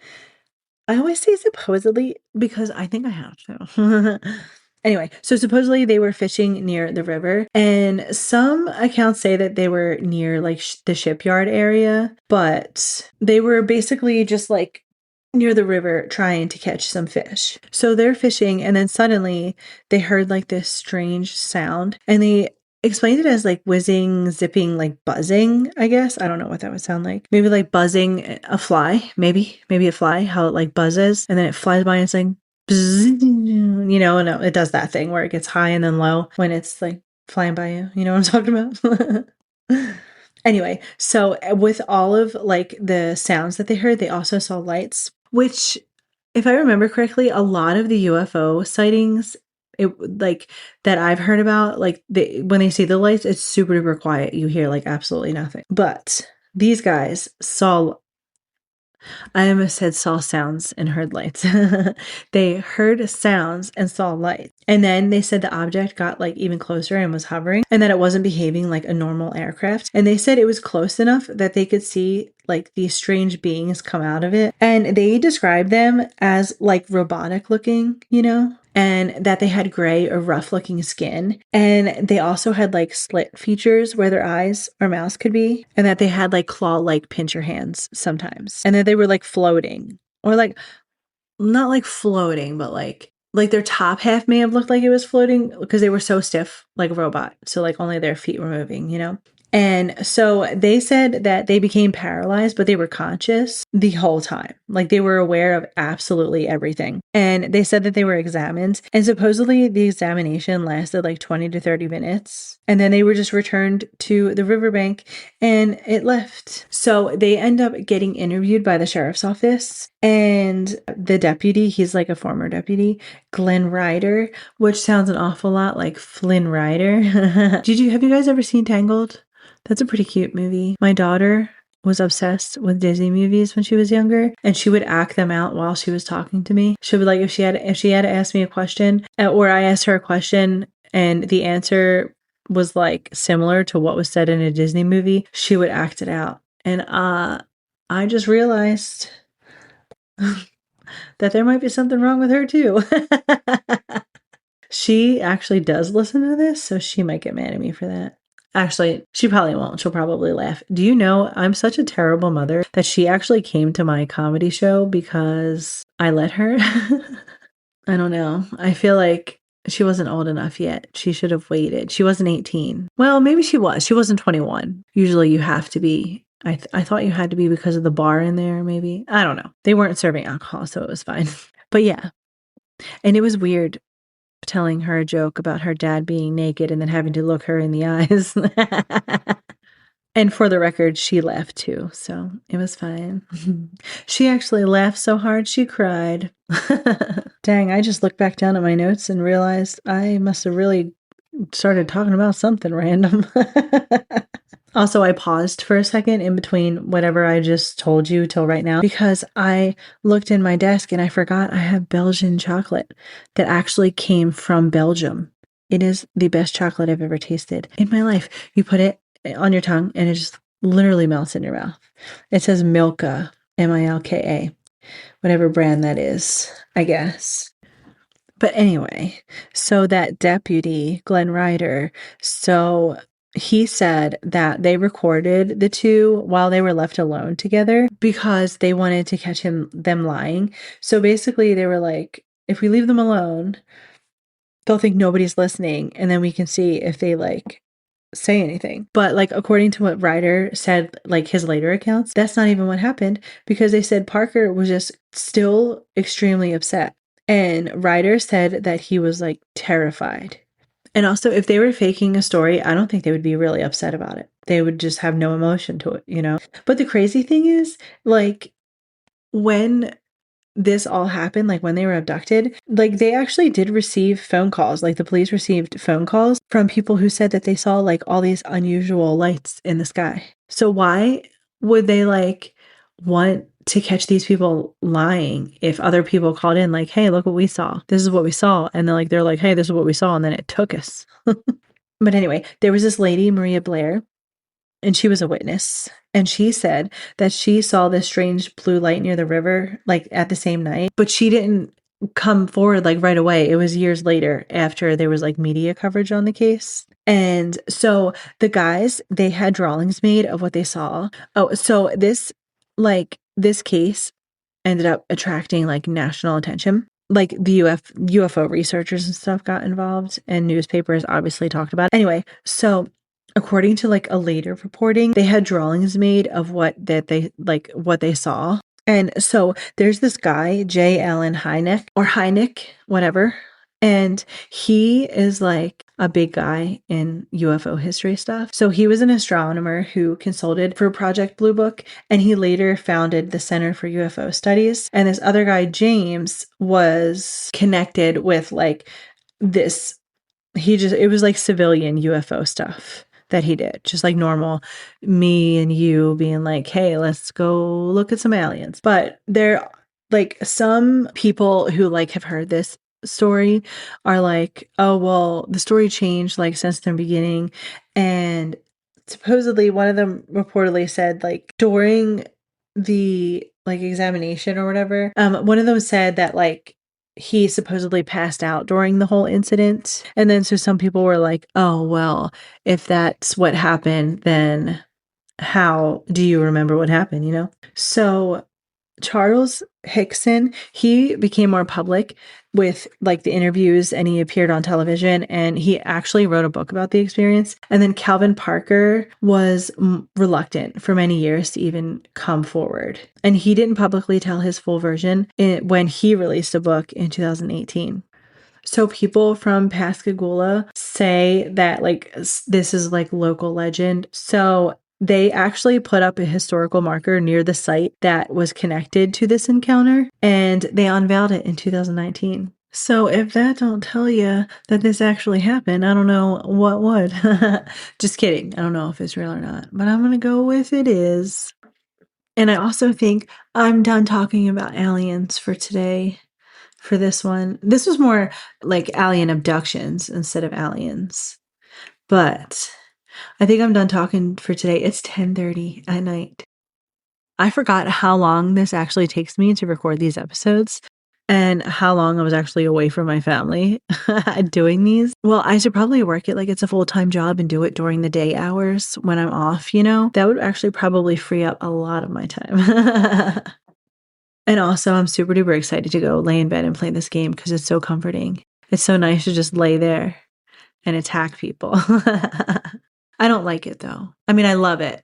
I always say supposedly because I think I have to. Anyway, so supposedly they were fishing near the river, and some accounts say that they were near like the shipyard area, but they were basically just like near the river trying to catch some fish. So they're fishing, and then suddenly they heard like this strange sound, and they explained it as like whizzing, zipping, like buzzing, I guess. I don't know what that would sound like. Maybe like buzzing a fly, maybe a fly, how it like buzzes and then it flies by and it's like, and it does that thing where it gets high and then low when it's like flying by you. You know what I'm talking about? Anyway, so with all of like the sounds that they heard, they also saw lights, which, if I remember correctly, a lot of the UFO sightings that I've heard about, like when they see the lights, it's super duper quiet. You hear like absolutely nothing. But these guys saw, I almost said saw sounds and heard lights. They heard sounds and saw lights. And then they said the object got like even closer and was hovering, and that it wasn't behaving like a normal aircraft. And they said it was close enough that they could see like these strange beings come out of it. And they described them as like robotic looking, and that they had gray or rough looking skin. And they also had like slit features where their eyes or mouths could be, and that they had like claw like pincher hands sometimes. And that they were like floating, or like not like floating, but like their top half may have looked like it was floating because they were so stiff, like a robot. So like only their feet were moving, And so they said that they became paralyzed, but they were conscious the whole time. Like they were aware of absolutely everything. And they said that they were examined, and supposedly the examination lasted like 20 to 30 minutes. And then they were just returned to the riverbank and it left. So they end up getting interviewed by the sheriff's office, and the deputy, he's like a former deputy, Glenn Ryder, which sounds an awful lot like Flynn Rider. Have you guys ever seen Tangled? That's a pretty cute movie. My daughter was obsessed with Disney movies when she was younger, and she would act them out while she was talking to me. She would like, if she had to ask me a question, or I asked her a question and the answer was like similar to what was said in a Disney movie, she would act it out. And I just realized that there might be something wrong with her too. She actually does listen to this, so she might get mad at me for that. Actually, she probably won't. She'll probably laugh. Do you know I'm such a terrible mother that she actually came to my comedy show because I let her? I don't know. I feel like she wasn't old enough yet. She should have waited. She wasn't 18. Well, maybe she was. She wasn't 21. Usually you have to be. I thought you had to be because of the bar in there, maybe. I don't know. They weren't serving alcohol, so it was fine. But yeah. And it was weird telling her a joke about her dad being naked and then having to look her in the eyes. And for the record, she laughed too, so it was fine. She actually laughed so hard she cried. Dang, I just looked back down at my notes and realized I must have really started talking about something random. Also, I paused for a second in between whatever I just told you till right now because I looked in my desk and I forgot I have Belgian chocolate that actually came from Belgium. It is the best chocolate I've ever tasted in my life. You put it on your tongue and it just literally melts in your mouth. It says Milka, Milka, whatever brand that is, I guess. But anyway, so that deputy, Glenn Ryder, so he said that they recorded the two while they were left alone together because they wanted to catch them lying. So basically they were like, if we leave them alone, they'll think nobody's listening and then we can see if they like say anything. But like according to what Ryder said, like his later accounts, that's not even what happened because they said Parker was just still extremely upset. And Ryder said that he was like terrified. And also, if they were faking a story, I don't think they would be really upset about it. They would just have no emotion to it, you know? But the crazy thing is, like, when this all happened, like when they were abducted, like they actually did receive phone calls. Like the police received phone calls from people who said that they saw like all these unusual lights in the sky. So why would they like want to catch these people lying if other people called in like, hey, look what we saw. This is what we saw. And they're like, hey, this is what we saw. And then it took us. But anyway, there was this lady, Maria Blair, and she was a witness. And she said that she saw this strange blue light near the river, like at the same night, but she didn't come forward like right away. It was years later after there was like media coverage on the case. And so the guys, they had drawings made of what they saw. Oh, so this case ended up attracting like national attention. Like the UFO researchers and stuff got involved and newspapers obviously talked about it. Anyway, so according to like a later reporting, they had drawings made of what they saw. And so there's this guy, J. Allen Hynek, whatever. And he is like a big guy in UFO history stuff. So he was an astronomer who consulted for Project Blue Book, and he later founded the Center for UFO Studies. And this other guy, James, was connected with like this. It was like civilian UFO stuff that he did, just like normal me and you being like, hey, let's go look at some aliens. But there, like some people who like have heard this story are like, oh, well, the story changed like since the beginning. And supposedly one of them reportedly said like during the like examination or whatever, one of them said that like he supposedly passed out during the whole incident. And then so some people were like, oh, well, if that's what happened, then how do you remember what happened, you know? So Charles Hickson, he became more public with like the interviews and he appeared on television and he actually wrote a book about the experience. And then Calvin Parker was reluctant for many years to even come forward. And he didn't publicly tell his full version when he released a book in 2018. So people from Pascagoula say that like this is like local legend. So they actually put up a historical marker near the site that was connected to this encounter, and they unveiled it in 2019. So if that don't tell you that this actually happened, I don't know what would. Just kidding. I don't know if it's real or not, but I'm going to go with it is. And I also think I'm done talking about aliens for today. For this one, this was more like alien abductions instead of aliens, but I think I'm done talking for today. It's 10:30 at night. I forgot how long this actually takes me to record these episodes and how long I was actually away from my family doing these. Well, I should probably work it like it's a full-time job and do it during the day hours when I'm off, you know? That would actually probably free up a lot of my time. And also, I'm super duper excited to go lay in bed and play this game because it's so comforting. It's so nice to just lay there and attack people. I don't like it though. I mean, I love it.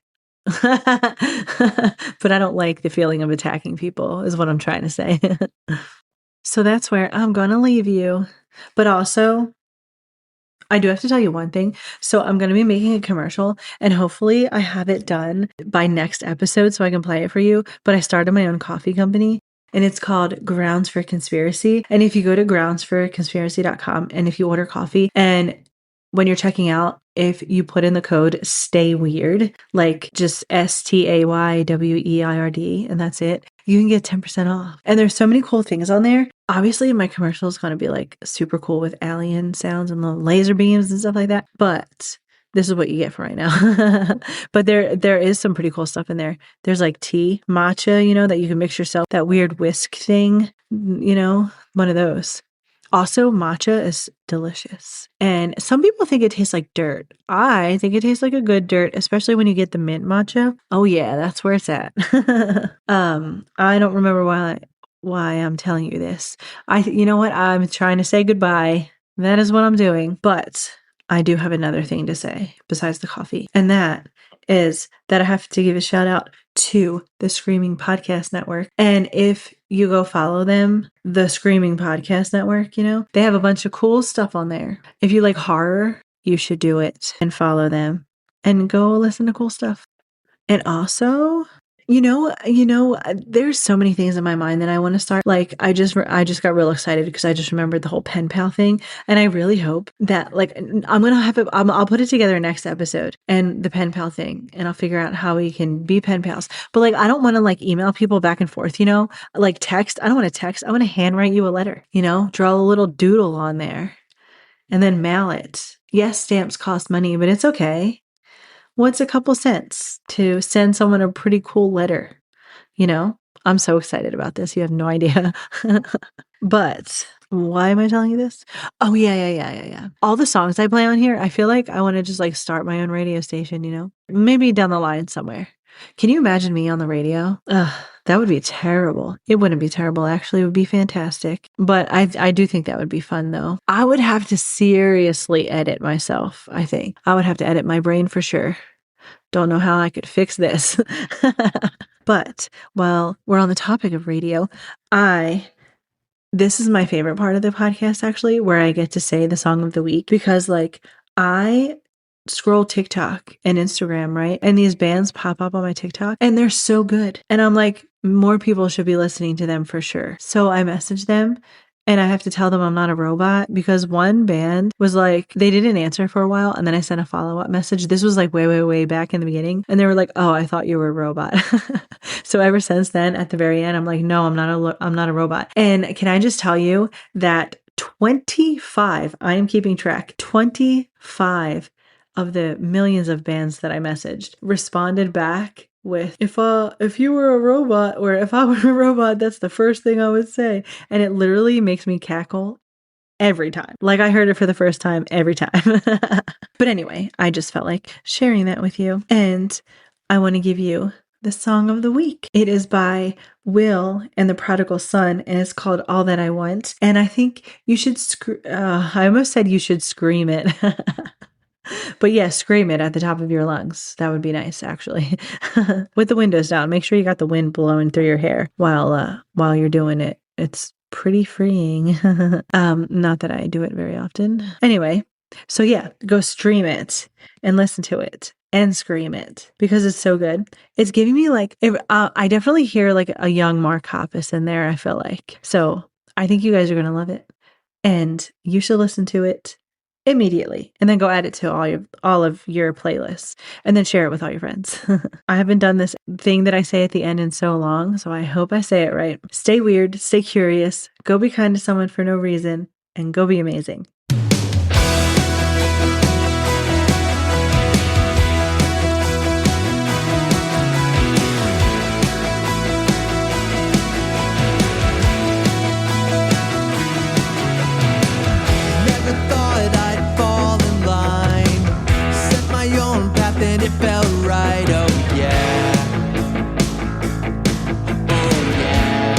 But I don't like the feeling of attacking people is what I'm trying to say. So that's where I'm going to leave you. But also, I do have to tell you one thing. So I'm going to be making a commercial and hopefully I have it done by next episode so I can play it for you. But I started my own coffee company and it's called Grounds for Conspiracy. And if you go to groundsforconspiracy.com and if you order coffee and when you're checking out, if you put in the code Stay Weird, like just STAYWEIRD, and that's it, you can get 10% off. And there's so many cool things on there. Obviously, my commercial is going to be like super cool with alien sounds and the laser beams and stuff like that. But this is what you get for right now. But there is some pretty cool stuff in there. There's like tea, matcha, you know, that you can mix yourself, that weird whisk thing, you know, one of those. Also, matcha is delicious. And some people think it tastes like dirt. I think it tastes like a good dirt, especially when you get the mint matcha. Oh yeah, that's where it's at. I don't remember why I'm telling you this. You know what? I'm trying to say goodbye. That is what I'm doing. But I do have another thing to say besides the coffee. And that is that I have to give a shout out to the Screaming Podcast Network. And if you go follow them, the Screaming Podcast Network, you know, they have a bunch of cool stuff on there. If you like horror, you should do it and follow them and go listen to cool stuff. And also, you know, there's so many things in my mind that I want to start. Like, I just got real excited because I just remembered the whole pen pal thing. And I really hope that, like, I'll put it together next episode and the pen pal thing, and I'll figure out how we can be pen pals. But like, I don't want to like email people back and forth, you know, like text. I don't want to text. I want to handwrite you a letter, you know, draw a little doodle on there and then mail it. Yes, stamps cost money, but it's okay. What's a couple cents to send someone a pretty cool letter? You know, I'm so excited about this. You have no idea. But why am I telling you this? Oh, yeah. All the songs I play on here, I feel like I want to just like start my own radio station, you know, maybe down the line somewhere. Can you imagine me on the radio? That would be terrible. It wouldn't be terrible. Actually, it would be fantastic. But I do think that would be fun, though. I would have to seriously edit myself, I think. I would have to edit my brain for sure. Don't know how I could fix this. But while we're on the topic of radio, this is my favorite part of the podcast, actually, where I get to say the song of the week. Because, like, I scroll TikTok and Instagram, right? And these bands pop up on my TikTok and they're so good. And I'm like, more people should be listening to them for sure. So I message them and I have to tell them I'm not a robot because one band was like, they didn't answer for a while. And then I sent a follow-up message. This was like way back in the beginning. And they were like, oh, I thought you were a robot. So ever since then, at the very end, I'm like, no, I'm not a robot. And can I just tell you that 25, I am keeping track, 25 of the millions of bands that I messaged responded back with, if you were a robot, or if I were a robot, that's the first thing I would say. And it literally makes me cackle every time. Like I heard it for the first time every time. But anyway, I just felt like sharing that with you. And I want to give you the song of the week. It is by Will and the Prodigal Son, and it's called All That I Want. And I think you should I almost said you should scream it. But yeah, scream it at the top of your lungs. That would be nice, actually. With the windows down. Make sure you got the wind blowing through your hair while you're doing it. It's pretty freeing. Not that I do it very often. Anyway, so yeah, go stream it and listen to it and scream it because it's so good. It's giving me like, I definitely hear like a young Mark Hoppus in there, I feel like. So I think you guys are going to love it. And you should listen to it immediately and then go add it to all of your playlists and then share it with all your friends. I haven't done this thing that I say at the end in so long, so I hope I say it right. Stay weird, stay curious, go be kind to someone for no reason, and go be amazing. And it felt right, oh yeah. Oh yeah.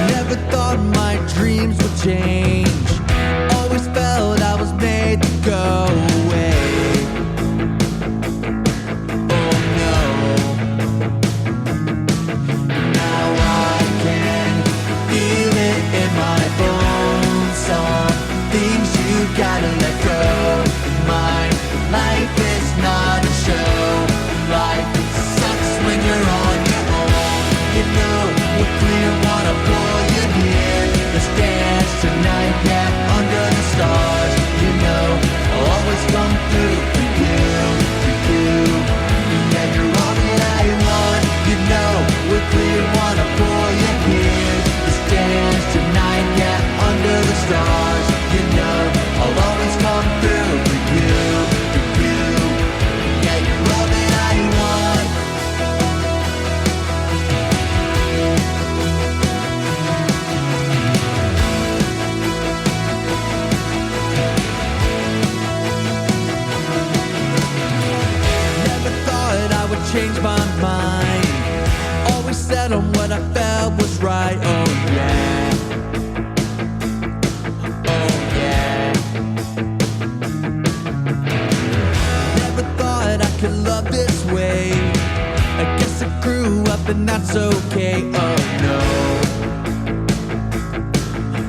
Never thought my dreams would change. Always felt I was made to go away. Oh no. Now I can feel it in my bones. Some things you gotta let go. Life is not a show. Life sucks when you're on your own. You know we're clear, wanna pull you near. Let's dance tonight, yeah, under the stars. settle what I felt was right. Oh yeah. Oh yeah. Never thought I could love this way. I guess I grew up and that's okay. Oh no.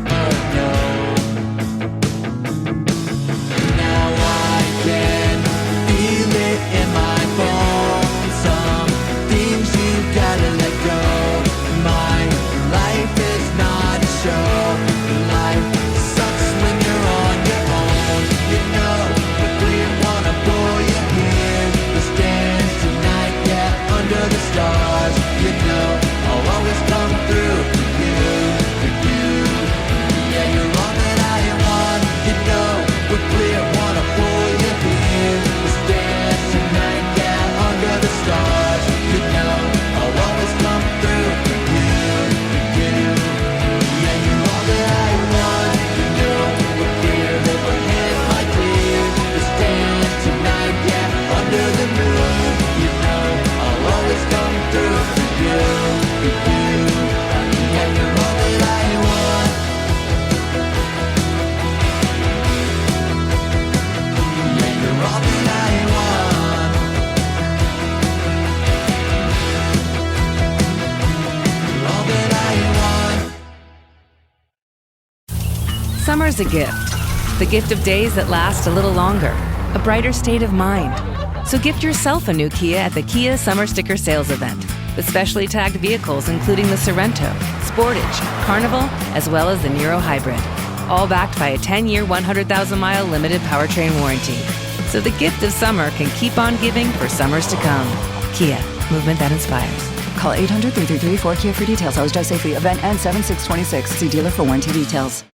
Oh no. Now I can feel it in my bones. Some things you gotta let go. My life is not a show. Life sucks when you're on your own. You know, but we wanna pull you here. Let's dance tonight, yeah, under the stars. You know, I'll always come through for you, for you. Yeah, you're all that I want. You know, we're clear, wanna pull you here. Let's dance tonight, yeah, under the stars. You know, I'll always come through for you, for you. Yeah, you're all that I want. You know, we're clear, that we're in my clear. Let's dance tonight, yeah, under the moon. You know, I'll always come through for you, for you. Yeah, you're all that I want. Yeah, you're all that I want. You're all that I want. Summer's a gift. The gift of days that last a little longer. A brighter state of mind. So gift yourself a new Kia at the Kia Summer Sticker Sales Event. With specially tagged vehicles including the Sorento, Sportage, Carnival, as well as the Niro Hybrid. All backed by a 10-year, 100,000-mile limited powertrain warranty. So the gift of summer can keep on giving for summers to come. Kia, movement that inspires. Call 800-333-4KIA for details. Always drive safely. Event ends 7/6/26. See dealer for warranty details.